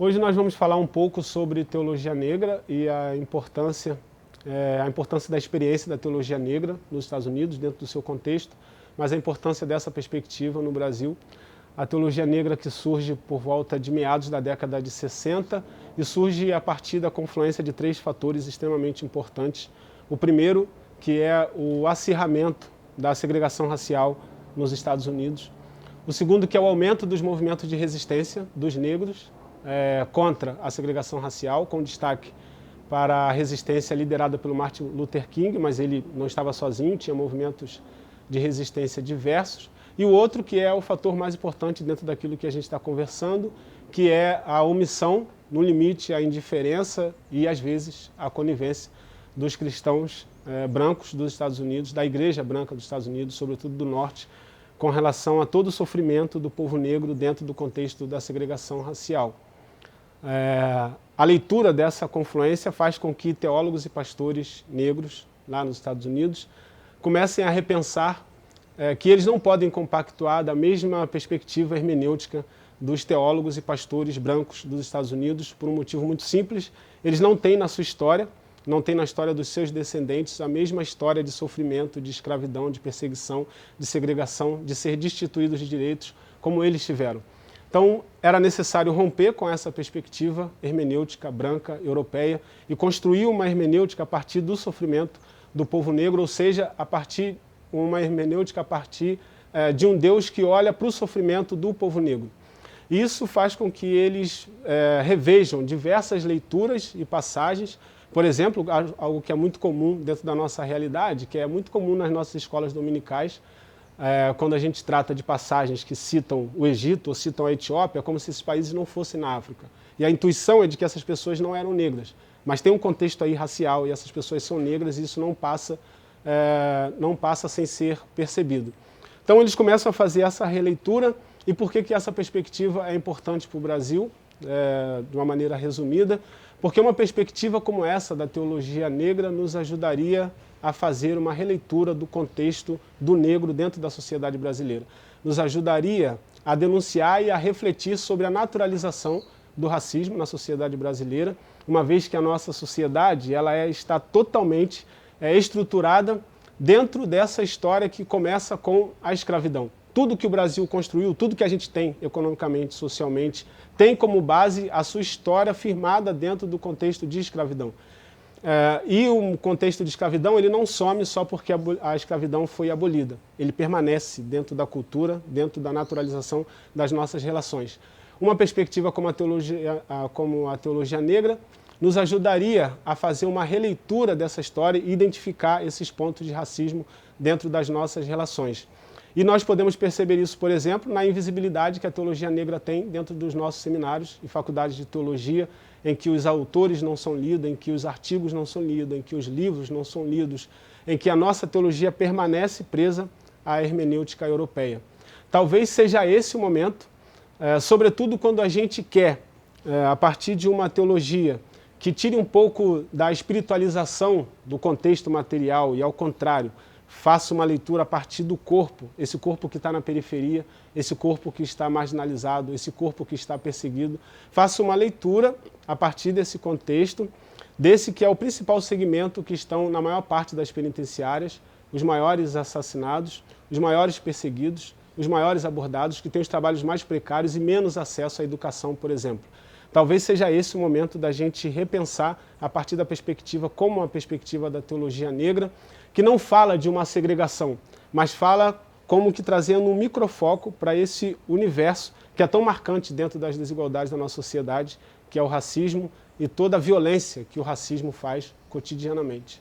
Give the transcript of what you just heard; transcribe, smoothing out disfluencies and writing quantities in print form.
Hoje nós vamos falar um pouco sobre teologia negra e a importância da experiência da teologia negra nos Estados Unidos, dentro do seu contexto, mas a importância dessa perspectiva no Brasil. A teologia negra que surge por volta de meados da década de 60 e surge a partir da confluência de três fatores extremamente importantes. O primeiro, que é o acirramento da segregação racial nos Estados Unidos. O segundo, que é o aumento dos movimentos de resistência dos negros contra a segregação racial, com destaque para a resistência liderada pelo Martin Luther King, mas ele não estava sozinho, tinha movimentos de resistência diversos. E o outro, que é o fator mais importante dentro daquilo que a gente está conversando, que é a omissão, no limite, a indiferença e, às vezes, a conivência dos cristãos brancos dos Estados Unidos, da Igreja Branca dos Estados Unidos, sobretudo do Norte, com relação a todo o sofrimento do povo negro dentro do contexto da segregação racial. A leitura dessa confluência faz com que teólogos e pastores negros, lá nos Estados Unidos, comecem a repensar que eles não podem compactuar da mesma perspectiva hermenêutica dos teólogos e pastores brancos dos Estados Unidos, por um motivo muito simples: eles não têm na sua história, não têm na história dos seus descendentes a mesma história de sofrimento, de escravidão, de perseguição, de segregação, de ser destituídos de direitos, como eles tiveram. Então, era necessário romper com essa perspectiva hermenêutica branca, europeia, e construir uma hermenêutica a partir do sofrimento do povo negro, ou seja, uma hermenêutica a partir de um Deus que olha para o sofrimento do povo negro. Isso faz com que eles revejam diversas leituras e passagens. Por exemplo, algo que é muito comum dentro da nossa realidade, que é muito comum nas nossas escolas dominicais, quando a gente trata de passagens que citam o Egito ou citam a Etiópia, como se esses países não fossem na África. E a intuição é de que essas pessoas não eram negras, mas tem um contexto aí racial e essas pessoas são negras e isso não passa sem ser percebido. Então eles começam a fazer essa releitura. E por que essa perspectiva é importante para o Brasil, de uma maneira resumida? Porque uma perspectiva como essa da teologia negra nos ajudaria a fazer uma releitura do contexto do negro dentro da sociedade brasileira. Nos ajudaria a denunciar e a refletir sobre a naturalização do racismo na sociedade brasileira, uma vez que a nossa sociedade está totalmente estruturada dentro dessa história que começa com a escravidão. Tudo que o Brasil construiu, tudo que a gente tem economicamente, socialmente, tem como base a sua história firmada dentro do contexto de escravidão. E o contexto de escravidão ele não some só porque a escravidão foi abolida. Ele permanece dentro da cultura, dentro da naturalização das nossas relações. Uma perspectiva como a teologia negra nos ajudaria a fazer uma releitura dessa história e identificar esses pontos de racismo dentro das nossas relações. E nós podemos perceber isso, por exemplo, na invisibilidade que a teologia negra tem dentro dos nossos seminários e faculdades de teologia, em que os autores não são lidos, em que os artigos não são lidos, em que os livros não são lidos, em que a nossa teologia permanece presa à hermenêutica europeia. Talvez seja esse o momento, sobretudo quando a gente quer, a partir de uma teologia que tire um pouco da espiritualização do contexto material e, ao contrário, faça uma leitura a partir do corpo, esse corpo que está na periferia, esse corpo que está marginalizado, esse corpo que está perseguido. Faça uma leitura a partir desse contexto, desse que é o principal segmento que estão na maior parte das penitenciárias, os maiores assassinados, os maiores perseguidos, os maiores abordados, que têm os trabalhos mais precários e menos acesso à educação, por exemplo. Talvez seja esse o momento da gente repensar a partir da perspectiva como uma perspectiva da teologia negra, que não fala de uma segregação, mas fala como que trazendo um microfoco para esse universo que é tão marcante dentro das desigualdades da nossa sociedade, que é o racismo e toda a violência que o racismo faz cotidianamente.